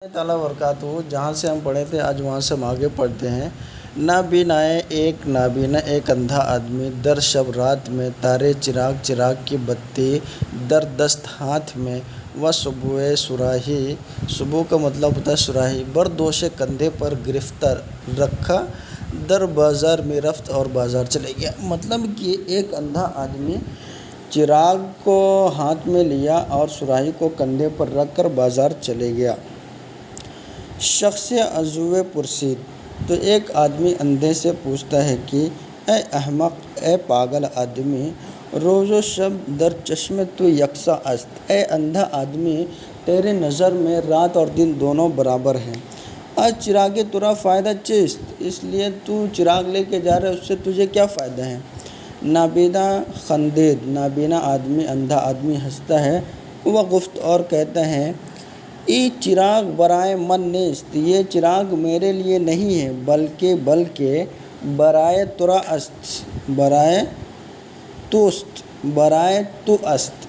اللہ تعالیٰ برکاتہ، جہاں سے ہم پڑھے تھے آج وہاں سے ہم آگے پڑھتے ہیں۔ نابینائے ایک نابینا ایک اندھا آدمی در شب رات میں تارے چراغ چراغ کی بتی در دست ہاتھ میں و صبح صراحی، صبح کا مطلب ہوتا ہے صراحی، بردوش کندھے پر گرفتار رکھا در بازار میں رفت اور بازار چلے گیا۔ مطلب کہ ایک اندھا آدمی چراغ کو ہاتھ میں لیا اور صراحی کو کندھے پر رکھ کر بازار چلے گیا۔ شخص عضو پرسید، تو ایک آدمی اندھے سے پوچھتا ہے کہ اے احمق، اے پاگل آدمی، روز و شب در چشم تو یکساں است۔ اے اندھا آدمی، تیرے نظر میں رات اور دن دونوں برابر ہیں۔ از چراغ ترا فائدہ چیست، اس لیے تو چراغ لے کے جا رہا ہے، اس سے تجھے کیا فائدہ ہے؟ نابینا خندید، نابینا آدمی اندھا آدمی ہنستا ہے، وہ گفت اور کہتا ہے ای چراغ برائے من نیست، یہ چراغ میرے لیے نہیں ہے، بلکہ برائے ترا است، برائے تو است،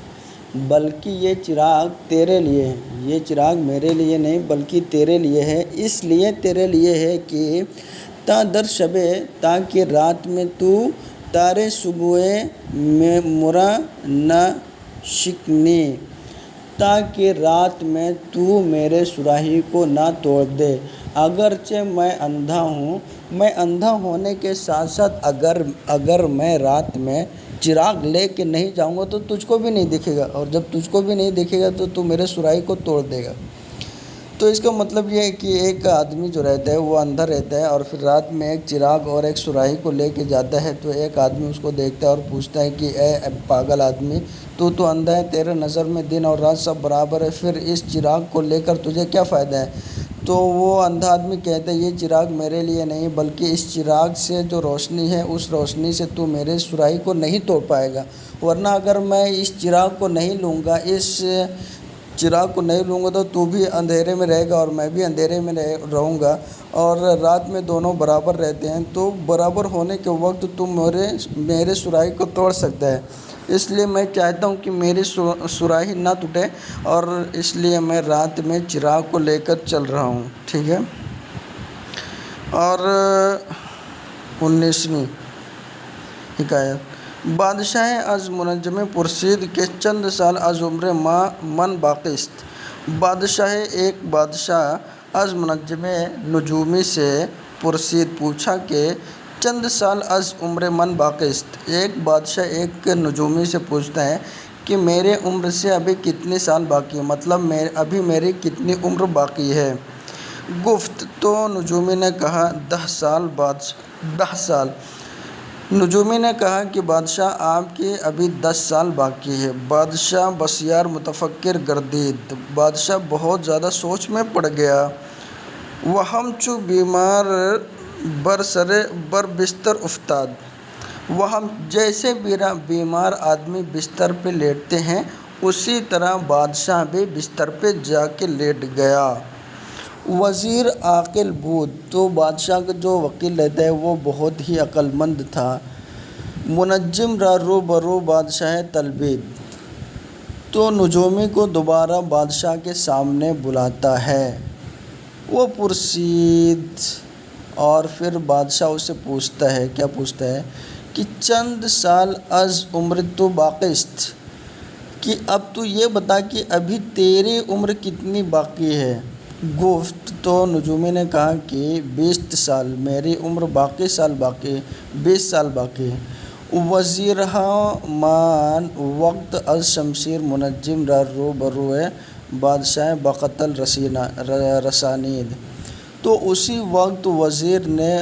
بلکہ یہ چراغ تیرے لیے ہے، یہ چراغ میرے لیے نہیں بلکہ تیرے لیے ہے، اس لیے تیرے لیے ہے کہ تا در شبے، تاکہ رات میں تو تارے صبح میں مرا نہ شکنی، تاکہ رات میں تو میرے صراحی کو نہ توڑ دے۔ اگرچہ میں اندھا ہوں، میں اندھا ہونے کے ساتھ ساتھ اگر میں رات میں چراغ لے کے نہیں جاؤں گا تو تجھ کو بھی نہیں دکھے گا، اور جب تجھ کو بھی نہیں دکھے گا تو تو میرے صراحی کو توڑ دے گا۔ تو اس کا مطلب یہ ہے کہ ایک آدمی جو رہتا ہے وہ اندھا رہتا ہے، اور پھر رات میں ایک چراغ اور ایک صراحی کو لے کے جاتا ہے، تو ایک آدمی اس کو دیکھتا ہے اور پوچھتا ہے کہ اے پاگل آدمی، تو اندھا ہے، تیرے نظر میں دن اور رات سب برابر ہے، پھر اس چراغ کو لے کر تجھے کیا فائدہ ہے؟ تو وہ اندھا آدمی کہتا ہے یہ چراغ میرے لیے نہیں بلکہ اس چراغ سے جو روشنی ہے اس روشنی سے تو میرے صراحی کو نہیں توڑ پائے گا، ورنہ اگر میں اس چراغ کو نہیں لوں گا تو بھی اندھیرے میں رہے گا اور میں بھی اندھیرے میں رہوں گا، اور رات میں دونوں برابر رہتے ہیں، تو برابر ہونے کے وقت تم میرے صراحی کو توڑ سکتا ہے، اس لیے میں چاہتا ہوں کہ میری صراحی نہ ٹوٹے، اور اس لیے میں رات میں چراغ کو لے کر چل رہا ہوں۔ ٹھیک ہے، اور 19ویں حکایت۔ بادشاہ از منجم پرسید کہ چند سال از عمر ما من باقی است۔ ایک بادشاہ از منجم نجومی سے پرسید پوچھا کہ چند سال از عمر من باقی است، ایک بادشاہ ایک نجومی سے پوچھتا ہے کہ میرے عمر سے ابھی کتنے سال باقی ہے، مطلب ابھی میری کتنی عمر باقی ہے؟ گفت، تو نجومی نے کہا 10 سال۔ 10 سال۔ نجومی نے کہا کہ بادشاہ آپ کی ابھی 10 سال باقی ہے۔ بادشاہ بسیار متفکر گردید، بادشاہ بہت زیادہ سوچ میں پڑ گیا۔ وہ ہمچو بیمار بر بستر افتاد، وہ ہم جیسے بیمار آدمی بستر پہ لیٹتے ہیں اسی طرح بادشاہ بھی بستر پہ جا کے لیٹ گیا۔ وزیر عاقل بود، تو بادشاہ کا جو وکیل رہتا ہے وہ بہت ہی عقل مند تھا۔ منجم را روبرو بادشاہ طلبید، تو نجومی کو دوبارہ بادشاہ کے سامنے بلاتا ہے۔ وہ پرسید، اور پھر بادشاہ اسے پوچھتا ہے، کیا پوچھتا ہے کہ چند سال از عمر تو باقی است، کہ اب تو یہ بتا کہ ابھی تیری عمر کتنی باقی ہے؟ گفت، تو نجومی نے کہا کہ 20 سال، میری عمر 20 سال باقی ہے۔ وزیرہ مان وقت از شمشیر منجم را روبروئے بادشاہ بقتل رسانید، تو اسی وقت وزیر نے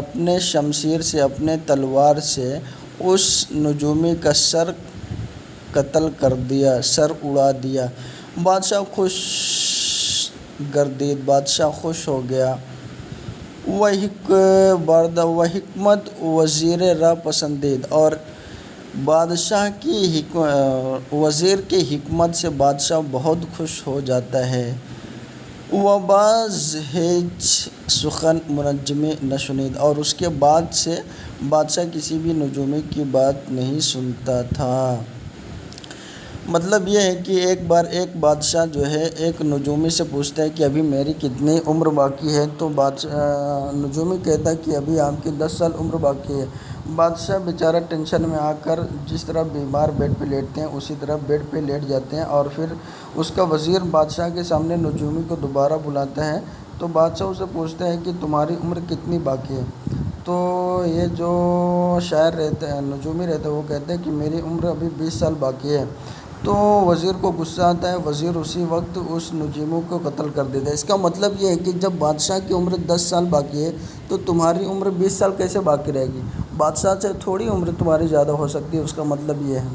اپنے شمشیر سے، اپنے تلوار سے اس نجومی کا سر قتل کر دیا، سر اڑا دیا۔ بادشاہ خوش گردید، بادشاہ خوش ہو گیا۔ وہ حکمت وزیر را پسندید، اور وزیر کی حکمت سے بادشاہ بہت خوش ہو جاتا ہے۔ و باز ہیچ سخن منجمی نشنید، اور اس کے بعد سے بادشاہ کسی بھی نجومی کی بات نہیں سنتا تھا۔ مطلب یہ ہے کہ ایک بار ایک بادشاہ جو ہے ایک نجومی سے پوچھتا ہے کہ ابھی میری کتنی عمر باقی ہے، تو نجومی کہتا ہے کہ ابھی آپ کی 10 سال عمر باقی ہے۔ بادشاہ بیچارہ ٹینشن میں آ کر جس طرح بیمار بیڈ پہ لیٹتے ہیں اسی طرح بیڈ پہ لیٹ جاتے ہیں، اور پھر اس کا وزیر بادشاہ کے سامنے نجومی کو دوبارہ بلاتا ہے، تو بادشاہ اسے پوچھتا ہے کہ تمہاری عمر کتنی باقی ہے؟ تو یہ جو شاعر رہتا ہے، نجومی رہتا ہے، وہ کہتے ہیں کہ میری عمر ابھی 20 سال باقی ہے۔ تو وزیر کو غصہ آتا ہے، وزیر اسی وقت اس نجومی کو قتل کر دیتا ہے۔ اس کا مطلب یہ ہے کہ جب بادشاہ کی عمر 10 سال باقی ہے تو تمہاری عمر 20 سال کیسے باقی رہے گی؟ بادشاہ سے تھوڑی عمر تمہاری زیادہ ہو سکتی ہے۔ اس کا مطلب یہ ہے۔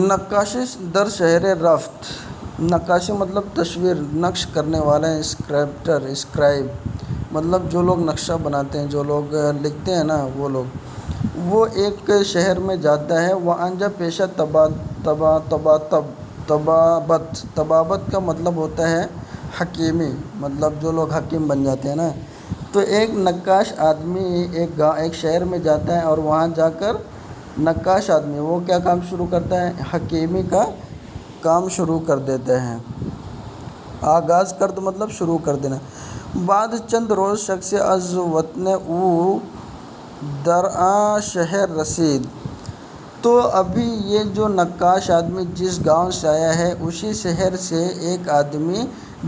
نقاشی در شہر رفت۔ نقاشی مطلب تصویر، نقش کرنے والا ہے، اسکرائب مطلب جو لوگ نقشہ بناتے ہیں، جو لوگ لکھتے ہیں نا وہ لوگ۔ وہ ایک شہر میں جاتا ہے، وہاں جب پیشہ طبابت کا مطلب ہوتا ہے حکیمی، مطلب جو لوگ حکیم بن جاتے ہیں نا۔ تو ایک نقاش آدمی ایک شہر میں جاتا ہے، اور وہاں جا کر نقاش آدمی وہ کیا کام شروع کرتا ہے؟ حکیمی کا کام شروع کر دیتا ہے۔ آغاز کرد مطلب شروع کر دینا۔ بعد چند روز شخص از وطن او در آ شہر رسید۔ تو ابھی یہ جو نقاش آدمی جس گاؤں سے آیا ہے، اسی شہر سے ایک آدمی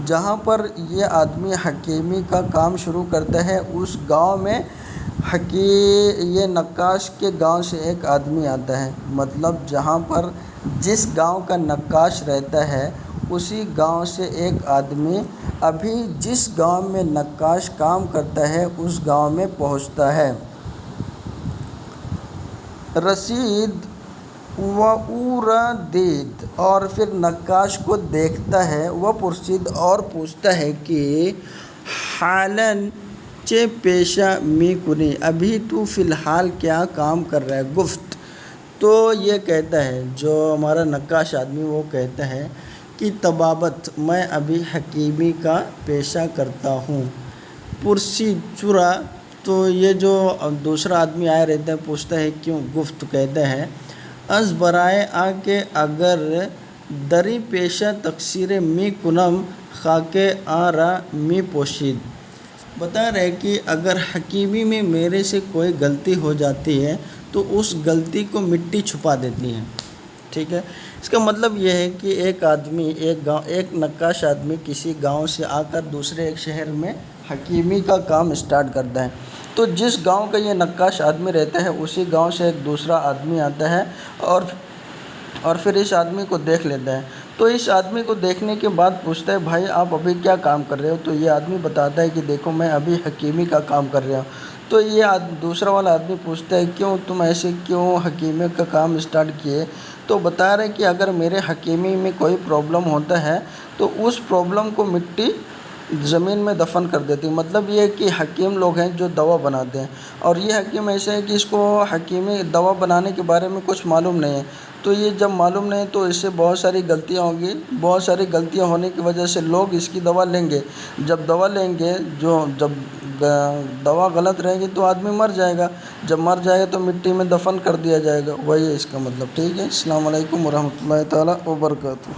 جہاں پر یہ آدمی حکیمی کا کام شروع کرتا ہے، اس گاؤں میں یہ نقاش کے گاؤں سے ایک آدمی آتا ہے۔ مطلب جہاں پر جس گاؤں کا نقاش رہتا ہے اسی گاؤں سے ایک آدمی ابھی جس گاؤں میں نقاش کام کرتا ہے اس گاؤں میں پہنچتا ہے۔ رسید و او را دید، اور پھر نقاش کو دیکھتا ہے، وہ پرسید اور پوچھتا ہے کہ حالاً چه پیشہ می کنی، ابھی تو فی الحال کیا کام کر رہا ہے؟ گفت، تو یہ کہتا ہے جو ہمارا نقاش آدمی وہ کہتا ہے کہ طبابت، میں ابھی حکیمی کا پیشہ کرتا ہوں۔ پرسید، چرا، تو یہ جو دوسرا آدمی آیا رہتا ہے پوچھتا ہے کیوں؟ گفت، کہتا ہے از برائے آ کہ اگر دری پیشہ تقصیر می کنم خاک آ را می پوشید۔ بتا رہے کہ اگر حکیمی میں میرے سے کوئی غلطی ہو جاتی ہے تو اس غلطی کو مٹی چھپا دیتی ہے۔ ٹھیک ہے، اس کا مطلب یہ ہے کہ ایک نقاش آدمی کسی گاؤں سے آ کر دوسرے ایک شہر میں حکیمی کا کام اسٹارٹ کرتا ہے، تو جس گاؤں کا یہ نقاش آدمی رہتا ہے اسی گاؤں سے ایک دوسرا آدمی آتا ہے اور پھر اس آدمی کو دیکھ لیتا ہے۔ تو اس آدمی کو دیکھنے کے بعد پوچھتا ہے بھائی آپ ابھی کیا کام کر رہے ہو؟ تو یہ آدمی بتاتا ہے کہ دیکھو میں ابھی حکیمی کا کام کر رہا ہوں۔ تو یہ دوسرا والا آدمی پوچھتا ہے کیوں تم ایسے کیوں حکیمی کا کام اسٹارٹ کیے؟ تو بتا رہے کہ اگر میرے حکیمی میں کوئی پرابلم ہوتا ہے تو اس پرابلم کو مٹی زمین میں دفن کر دیتی ہے۔ مطلب یہ ہے کہ حکیم لوگ ہیں جو دوا بناتے ہیں، اور یہ حکیم ایسے ہے کہ اس کو حکیمی دوا بنانے کے بارے میں کچھ معلوم نہیں ہے، تو یہ جب معلوم نہیں تو اس سے بہت ساری غلطیاں ہوں گی، بہت ساری غلطیاں ہونے کی وجہ سے لوگ اس کی دوا لیں گے، جب دوا لیں گے جب دوا غلط رہے گی تو آدمی مر جائے گا، جب مر جائے گا تو مٹی میں دفن کر دیا جائے گا، وہی ہے اس کا مطلب۔ ٹھیک ہے، السلام علیکم ورحمۃ اللہ تعالیٰ وبرکاتہ۔